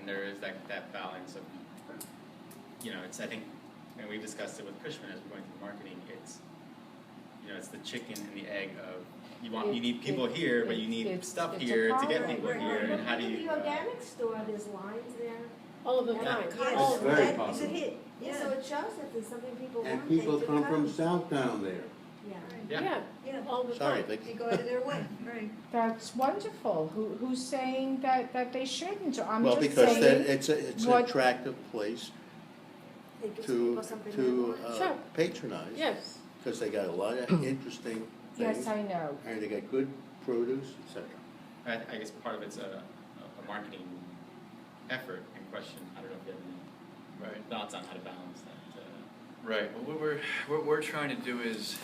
and there is that balance of, it's, I think, and we've discussed it with Cushman as we're going through marketing, it's, it's the chicken and the egg of, you need people here, but you need stuff here to get people here, and how do you... The organic store, there's lines there. All the time. Yes, It's very that popular. is a hit. Yeah, so it shows that there's something people want. And people they come from Southtown there. Yeah. Yeah, all the Sorry, time. They go out of their way, right. That's wonderful. Who's saying that they shouldn't? I'm Well, just because saying. it's an what- attractive place It gives to people something they want. Sure. patronize. Yes. Because they got a lot of interesting Yes, things. I know. And they got good produce, etc. I guess part of it's a marketing effort and question. I don't know if you have any thoughts on how to balance that. Right. Well, what we're trying to do is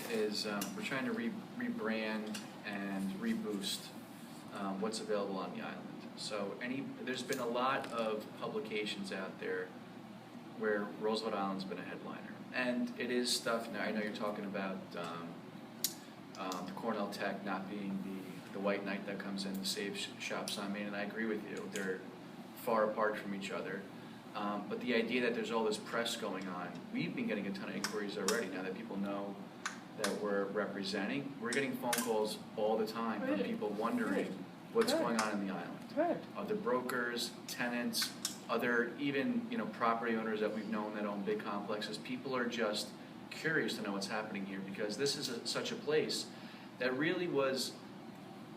we're trying to rebrand and reboost what's available on the island. So there's been a lot of publications out there where Roosevelt Island's been a headliner, and it is stuff. Now I know you're talking about the Cornell Tech not being the white knight that comes in to save shops on Main, and I agree with you. They're far apart from each other. But the idea that there's all this press going on, we've been getting a ton of inquiries already now that people know that we're representing. We're getting phone calls all the time from people wondering what's going on in the island. Good. Other brokers, tenants, other even property owners that we've known that own big complexes. People are just curious to know what's happening here because this is such a place that really was,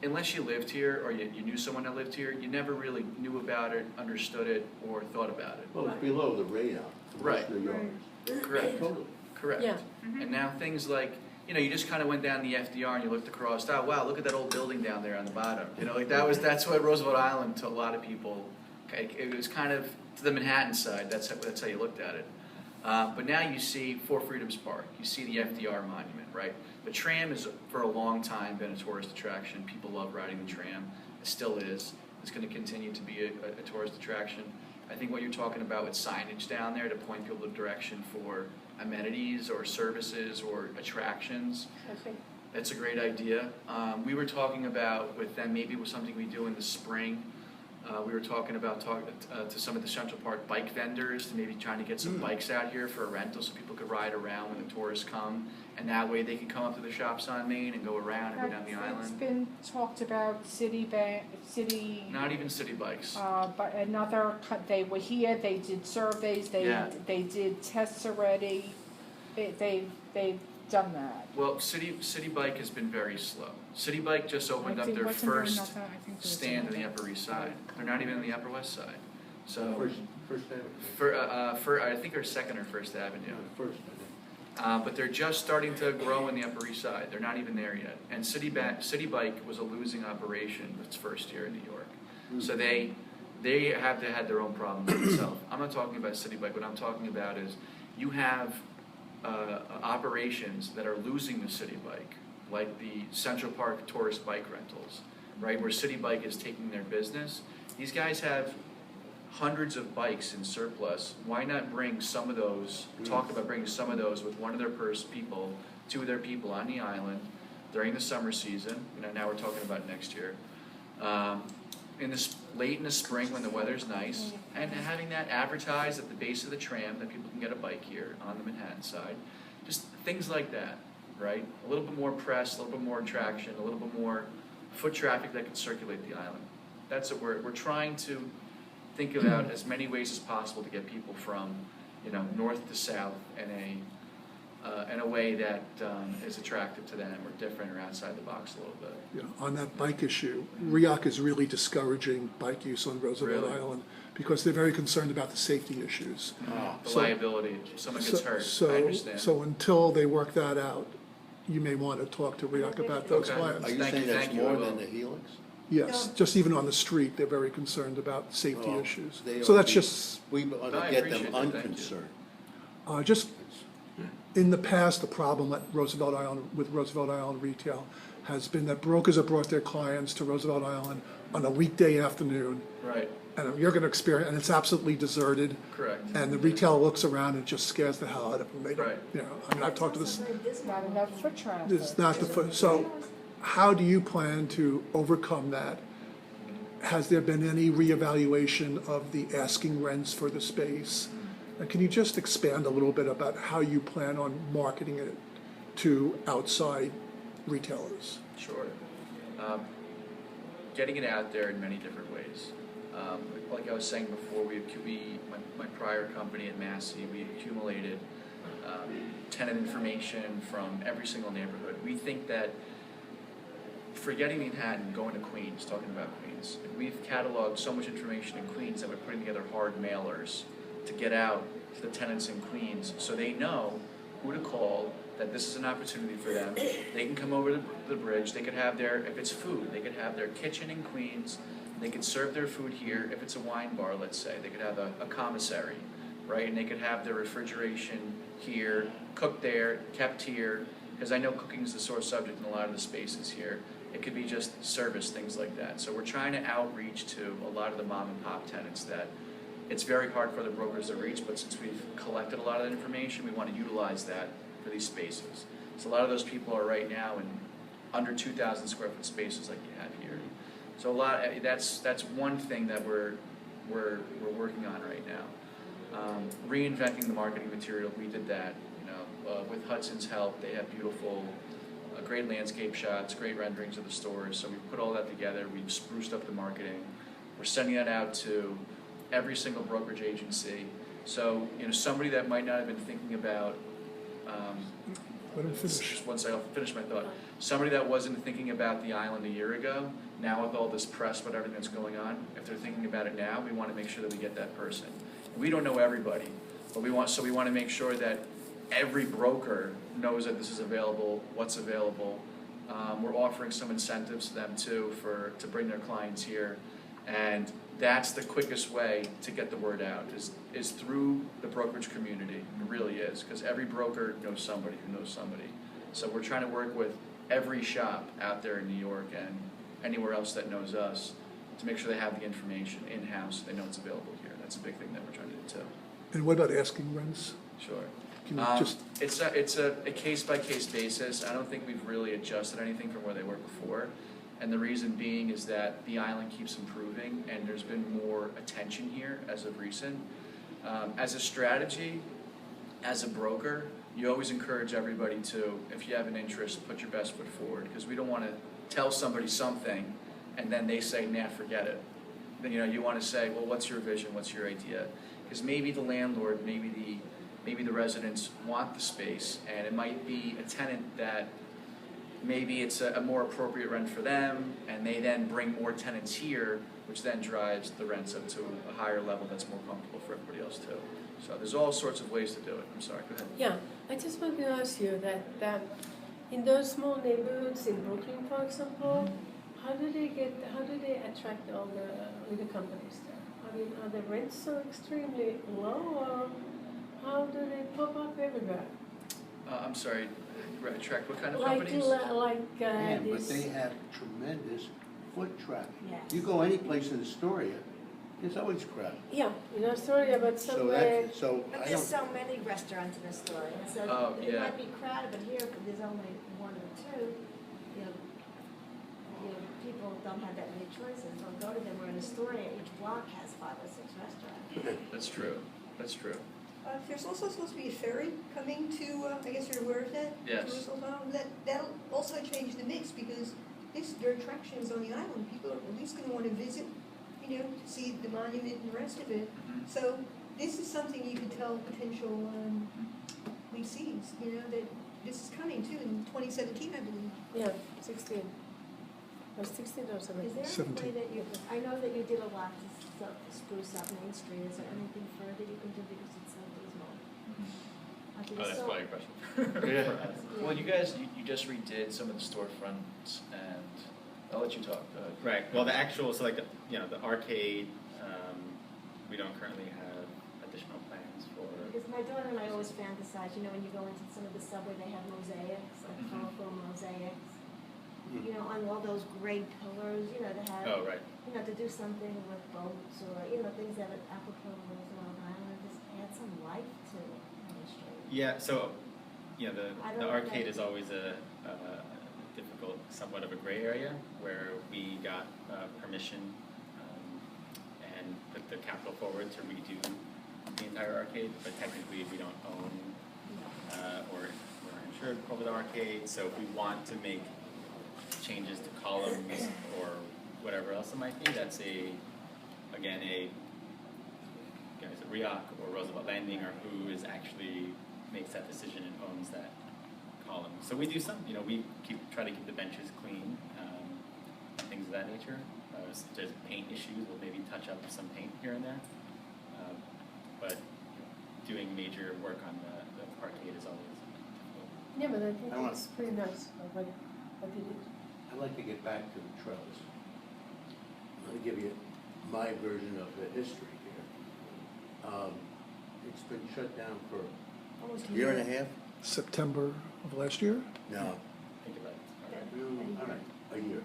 unless you lived here or you knew someone that lived here, you never really knew about it, understood it, or thought about it. Well, it's below the radar. Right. New York. Correct. Totally. Correct. Yeah. And now things like, you just kind of went down the FDR and you looked across, oh wow, look at that old building down there on the bottom. That's what Roosevelt Island to a lot of people, it was kind of to the Manhattan side, that's how you looked at it. But now you see Four Freedoms Park, you see the FDR monument, right? The tram has for a long time been a tourist attraction. People love riding the tram. It still is. It's going to continue to be a tourist attraction. I think what you're talking about with signage down there to point people in direction for amenities or services or attractions, that's a great idea. We were talking about with them, maybe it was something we do in the spring. We were talking about to some of the Central Park bike vendors to maybe trying to get some bikes out here for a rental so people could ride around when the tourists come. And that way they can come up to the shops on Main and go around and go down the island. It's been talked about city. Not even city bikes. But they were here. They did surveys. They did tests already. They've done that. Well, City Bike has been very slow. City Bike just opened up their first stand on the Upper East Side. They're not even on the Upper West Side. So First Avenue. I think they're Second or First Avenue. First Avenue. But they're just starting to grow in the Upper East Side. They're not even there yet. And City Bike was a losing operation its first year in New York. So they have had their own problems themselves. I'm not talking about City Bike. What I'm talking about is you have operations that are losing the City Bike, like the Central Park tourist bike rentals, right, where City Bike is taking their business. These guys have hundreds of bikes in surplus. Why not bring some of those, talk about bringing some of those with one of their people, two of their people on the island during the summer season, now we're talking about next year, late in the spring when the weather's nice, and having that advertised at the base of the tram that people can get a bike here on the Manhattan side. Just things like that, right? A little bit more press, a little bit more attraction, a little bit more foot traffic that can circulate the island. That's what we're trying to think about as many ways as possible to get people from, north to south in a way that is attractive to them or different or outside the box a little bit. Yeah, on that bike issue, RIRA is really discouraging bike use on Roosevelt Island because they're very concerned about the safety issues. The liability, if someone gets hurt, I understand. So until they work that out, you may want to talk to RIRA about those Okay. plans. Are you Thank saying you, that's thank you, more I will. than the Helix? Yes, just even on the street, they're very concerned about safety issues. They So ought that's to be- just, We ought I to get appreciate them that, thank you. unconcerned. just in the past, the problem at Roosevelt Island with Roosevelt Island retail has been that brokers have brought their clients to Roosevelt Island on a weekday afternoon, Right, and you're going to experience, and it's absolutely deserted. correct. And the retailer looks around and just scares the hell out of them. They don't, Right. I've talked to this. Not enough foot traffic. It's not the so. How do you plan to overcome that has there been any reevaluation of the asking rents for the space? And can you just expand a little bit about how you plan on marketing it to outside retailers? Sure. Getting it out there in many different ways. Like I was saying before, my prior company at Massey, we accumulated tenant information from every single neighborhood. We think that forgetting Manhattan, going to Queens, talking about Queens, we've cataloged so much information in Queens that we're putting together hard mailers to get out to the tenants in Queens so they know who to call, that this is an opportunity for them. They can come over to the bridge, they could have their, if it's food, they could have their kitchen in Queens, they could serve their food here. If it's a wine bar, let's say, they could have a commissary, right? And they could have their refrigeration here, cooked there, kept here, because I know cooking is the sore subject in a lot of the spaces here. It could be just service, things like that. So we're trying to outreach to a lot of the mom and pop tenants that it's very hard for the brokers to reach, but since we've collected a lot of that information, we want to utilize that for these spaces. So a lot of those people are right now in under 2,000 square foot spaces like you have here. So that's one thing that we're working on right now. Reinventing the marketing material, we did that. With Hudson's help, they have beautiful, great landscape shots, great renderings of the stores. So we put all that together. We've spruced up the marketing. We're sending that out to every single brokerage agency. So somebody that might not have been thinking about. Let him finish. Just one second, I'll finish my thought. Somebody that wasn't thinking about the island a year ago, now with all this press about everything that's going on, if they're thinking about it now, we want to make sure that we get that person. We don't know everybody, but we want to make sure that every broker knows that this is available, what's available. We're offering some incentives to them too to bring their clients here, and that's the quickest way to get the word out is through the brokerage community. It really is, because every broker knows somebody who knows somebody. So we're trying to work with every shop out there in New York and anywhere else that knows us to make sure they have the information in-house, they know it's available here. That's a big thing that we're trying to do too. And what about asking rents? Sure. Can you just, It's a case-by-case basis. I don't think we've really adjusted anything from where they were before. And the reason being is that the island keeps improving and there's been more attention here as of recent. As a strategy, as a broker, you always encourage everybody to, if you have an interest, put your best foot forward, because we don't want to tell somebody something and then they say, nah, forget it. Then you want to say, well, what's your vision, what's your idea? Because maybe the landlord, maybe the residents want the space, and it might be a tenant that maybe it's a more appropriate rent for them, and they then bring more tenants here, which then drives the rents up to a higher level that's more comfortable for everybody else too. So there's all sorts of ways to do it. I'm sorry, go ahead. Yeah, I just want to ask you that in those small neighborhoods in Brooklyn, for example, how do they attract all the companies there? I mean, are the rents so extremely low, or how do they pop up everywhere? I'm sorry, attract what kind of Like companies? Yeah, but this. they have tremendous foot traffic. Yes. You go any place in Astoria, it's always crowded. Yeah, in Astoria, but So somewhere. that's, so But I there's don't, so many restaurants in Astoria, so Oh, it yeah. might be crowded, but here, if there's only one or two, people don't have that many choices. They'll go to them, where in Astoria, each block has 5 or 6 restaurants. That's true. That's true. There's also supposed to be a ferry coming to, I guess you're aware of that? Yes. To Roosevelt Island. That'll also change the mix, because there are attractions on the island. People are at least gonna wanna visit, to see the monument and the rest of it. Mhm. So this is something you can tell potential leasees, that this is coming too in 2017, I believe. Yeah, 16. Or 16 or Is 17. there any 17. way that I know that you did a lot to spruce up Main Street, is there anything further you can do, because it's so dismal? I think Oh, it's that's so- probably a question. Yeah. For us. Well, you guys, you just redid some of the storefronts, and I'll let you talk. Go ahead. Right. Well, the actual, so like the arcade, we don't currently have additional plans for. Because my daughter and I always fantasize, when you go into some of the subway, they have mosaics, like Mhm. colorful mosaics. On all those great pillars, to have, Oh, right. to do something with boats or, things that are apropos of Roosevelt Island, just add some life to Main Street. Yeah. So, I the don't know arcade that- is always a difficult, somewhat of a gray area where we got permission put the capital forward to redo the entire arcade, but technically we don't own, or we're insured over the arcade, so if we want to make changes to columns or whatever else it might be, that's again, is it RIAC or Roosevelt Landing, or who is actually makes that decision and owns that column. So we do some, we try to keep the benches clean, things of that nature. If there's paint issues, we'll maybe touch up some paint here and there. But doing major work on the arcade is always difficult. Yeah, but I think I want- it's pretty nice what you did. I'd like to get back to the Trellis. Let me give you my version of the history here. It's been shut down for Almost a year and a half? September of last year? No, Think about it. all right, a year.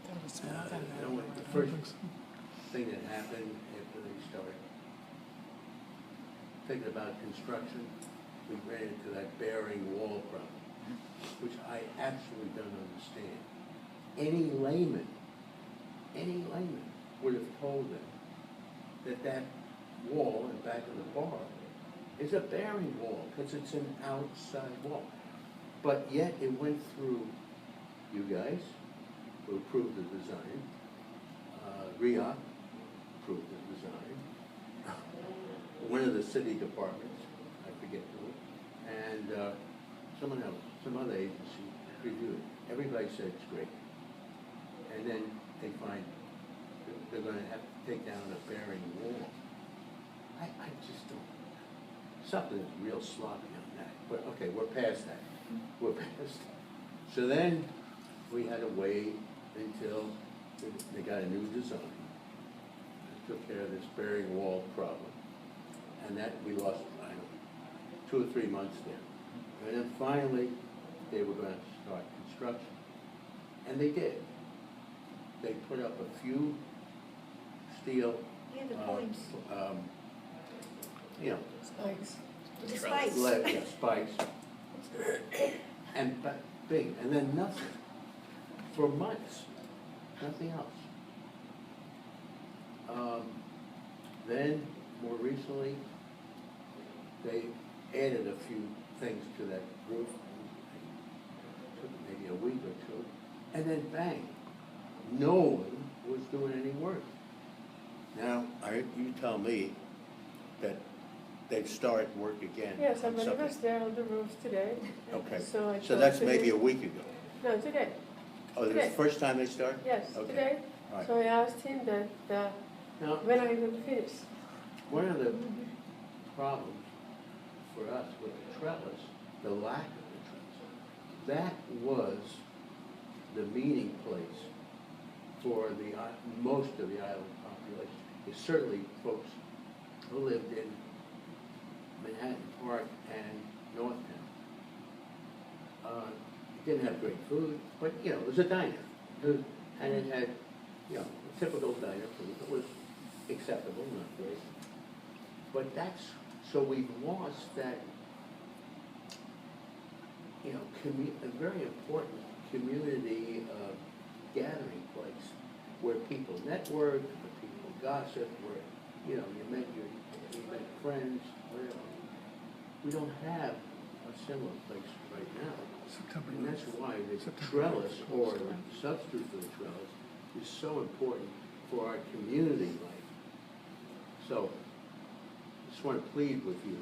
That was You well done, know though. what, the first thing that happened after they started thinking about construction, we ran into that bearing wall problem, which I absolutely don't understand. Any layman would have told them that wall in back of the bar is a bearing wall, because it's an outside wall. But yet it went through you guys, who approved the design, RIAC approved the design, one of the city departments, I forget who, and someone else, some other agency reviewed it. Everybody said it's great. And then they find they're gonna have to take down a bearing wall. I just don't, something's real sloppy on that, but okay, we're past that. We're past that. So then we had to wait until they got a new design. It took care of this bearing wall problem. And that, we lost, I don't know, 2 or 3 months there. And then finally, they were gonna start construction. And they did. They put up a few steel, Yeah, the points, Spikes. the spikes. spikes, and but big, and then nothing for months, nothing else. Then more recently, they added a few things to that roof. It took maybe a week or two, and then bang, no one was doing any work. Now, you tell me that they've started work again. Yes, I on was something. there on the roof today. Okay, So so that's maybe a week ago. No, today. Oh, that's the first time they started? Yes, Okay. today. All right. So I asked him that Now, when are you going to finish? one of the problems for us with the trellis, the lack of the trellis, that was the meeting place for most of the island population. It's certainly folks who lived in Manhattan Park and Northtown. It didn't have great food, but it was a diner. And it had, a typical diner food. It was acceptable, not great. But so we've lost that, a very important community gathering place where people network, where people gossip, where, you met friends, whatever. We don't have a similar place right now. September And that's 9th. why the September trellis, 9th. or the substitute for the trellis, is so important for our community life. So, I just want to plead with you,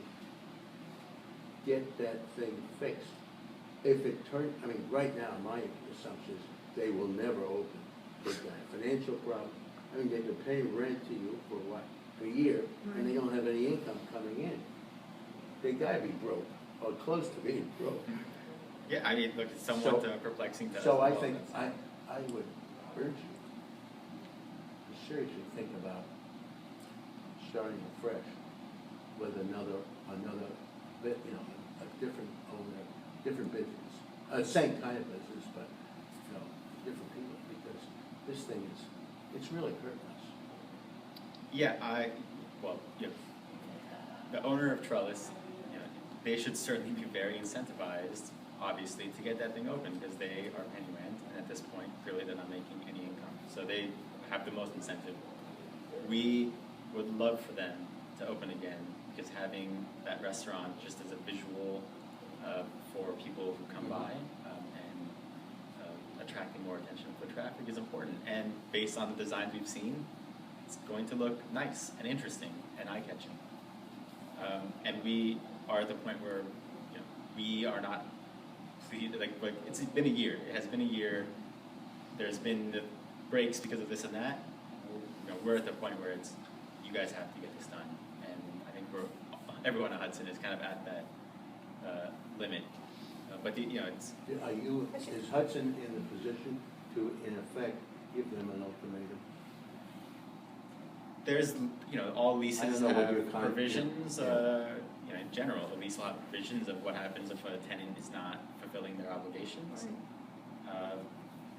get that thing fixed. If it right now, my assumption is they will never open. They've got a financial problem. They've been paying rent to you for what, a year, and they don't have any income coming in. They gotta be broke, or close to being broke. Yeah, look, it's somewhat perplexing to us. So as I well. think, I would urge you to seriously think about starting afresh with another bit, a different owner, different business. Same kind of business, but, different people, because this thing it's really hurting us. Yeah, the owner of Trellis, they should certainly be very incentivized, obviously, to get that thing open, because they are paying rent, and at this point, clearly they're not making any income. So they have the most incentive we would love for them to open again, because having that restaurant just as a visual for people who come by and attracting more attention for traffic is important. And based on the designs we've seen, it's going to look nice and interesting and eye-catching. And we are at the point where we are not pleased. Like it's been a year. It has been a year. There's been the breaks because of this and that. We're at the point where it's you guys have to get this done, and I think everyone at Hudson is kind of at that limit. But it's. Is Hudson in the position to, in effect, give them an ultimatum? There's, all leases what your have con- provisions. yeah. In general, a lease will have provisions of what happens if a tenant is not fulfilling their obligations,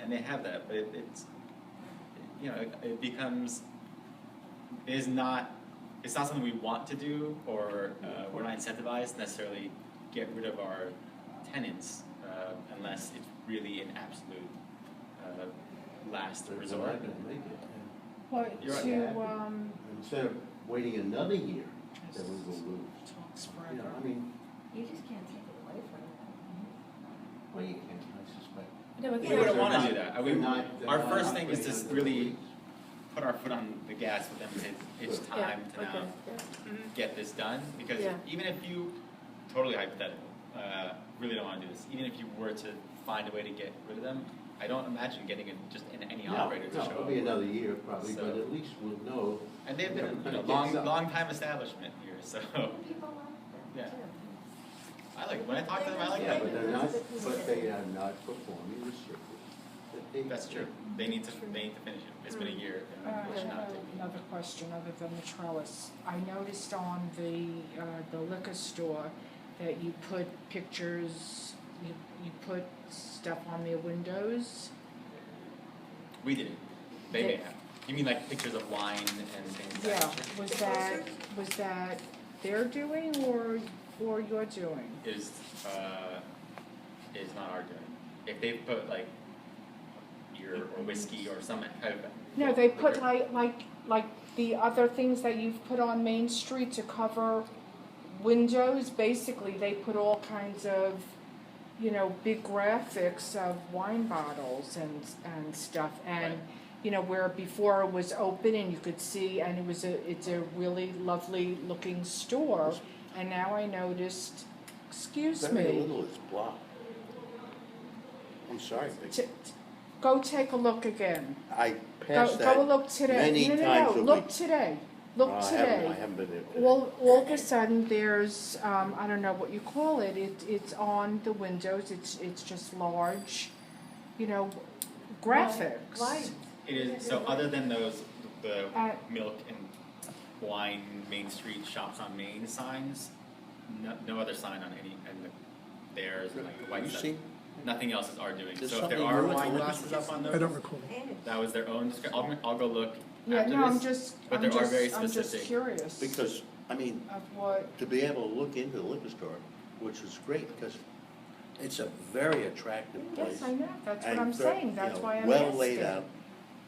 and they have that. But it becomes. It's not something we want to do, or we're not incentivized to necessarily get rid of our tenants unless it's really an absolute last They're resort. not gonna make it. Well, You're right. Instead of waiting another year, that we will lose. I mean, You just can't take it away from them. well, you can't, I suspect. No, but We they're- wouldn't want to They're do not- that. they're not- they're Our not first thing is operating to under really the put our foot on the gas with them and say it's Good. time to okay, now get this done. Because Yeah. even if you, totally hypothetical, really don't want to do this, even if you were to find a way to get rid of them, I don't imagine getting just any operator to No, show it'll up. be another year probably, So- but at least we'll know. And they've been Yeah, we're a gonna get long some. time establishment here, so People like them Yeah. too. I like when I talk to them. I like Yeah, that. but they're not, but they are not performing the service that they. That's true. They need to finish it. It's been a year. And they should not take it. Another question other than the trellis. I noticed on the liquor store that you put pictures, you put stuff on their windows. We didn't. They may have. You mean like pictures of wine and things like Yeah, that? was that their doing or your doing? Is not our doing. If they put like beer or whiskey or some kind of No, they put liquor- like the other things that you've put on Main Street to cover windows. Basically, they put all kinds of, big graphics of wine bottles and stuff. And, Right. where before it was open and you could see, and it's a really lovely looking store. And now I noticed, excuse Very me, little is blocked. I'm sorry, but go take a look again. I passed that Go look today. many No, times a look week. today. Look I today. haven't been there today. All of a sudden, there's I don't know what you call it. It's on the windows. It's just large, graphics. Right. It is. So other than the At- milk and wine Main Street shops on Main signs, no other sign on any and theirs and like the white You stuff. see? Nothing else is our doing. There's So if there something are wrong wine with glasses up on those, I don't recall. that was their own. I'll go look Yeah, after no, this. But there are very I'm just specific. curious Because, I mean, of what. to be able to look into the liquor store, which is great, because it's a very attractive place. Yes, I know. That's what and I'm very, saying. That's why I'm well asking. laid out.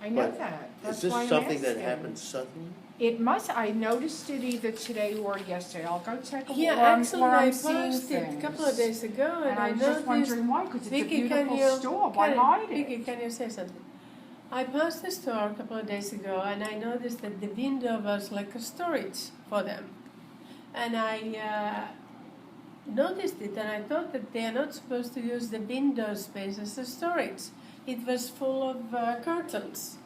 I know But that. Is That's this why I'm something that asking. happened suddenly? It must. I noticed it either today or yesterday. I'll go take a look. Yeah, where I'm actually, where I I'm seeing posted a couple of things. days ago, And and I I'm just noticed. wondering why, because it's a Vicky, can beautiful you? store. Why hide Vicky, it? can you say something? I passed the store a couple of days ago, and I noticed that the window was like a storage for them, and I noticed it, and I thought that they are not supposed to use the window space as a storage. It was full of curtains.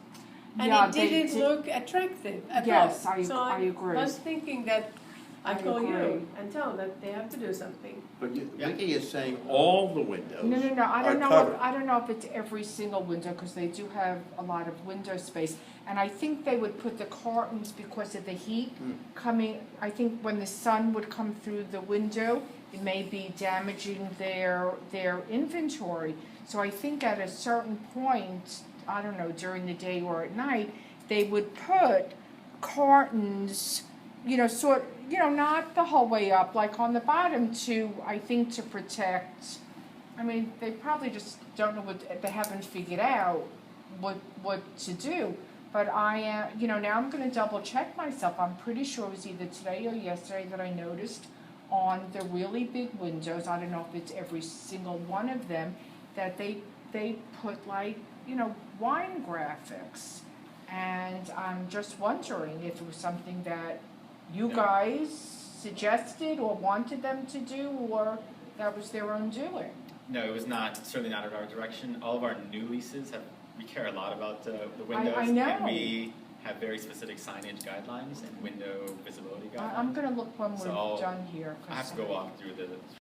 And Yeah, it they didn't did- look attractive at Yes, all. I agree. was thinking that I call agree. you and tell that they have to do something. But Yeah. Vicky is saying all the windows No. I are don't know. covered. I don't know if it's every single window because they do have a lot of window space, and I think they would put the curtains because of the heat coming. I think when the sun would come through the window, it may be damaging their inventory. So I think at a certain point, I don't know, during the day or at night, they would put curtains, not the whole way up, like on the bottom to protect. I mean, they probably just don't know they haven't figured out what to do. But I am, now I'm gonna double check myself. I'm pretty sure it was either today or yesterday that I noticed on the really big windows, I don't know if it's every single one of them, that they put like, wine graphics. And I'm just wondering if it was something that you Yeah. guys suggested or wanted them to do, or that was their own doing. No, it was not, certainly not in our direction. All of our new leases we care a lot about the windows. I know. And we have very specific signage guidelines and window visibility guidelines. I'm gonna look when So we're I'll- done here. 'cause I have to go walk through the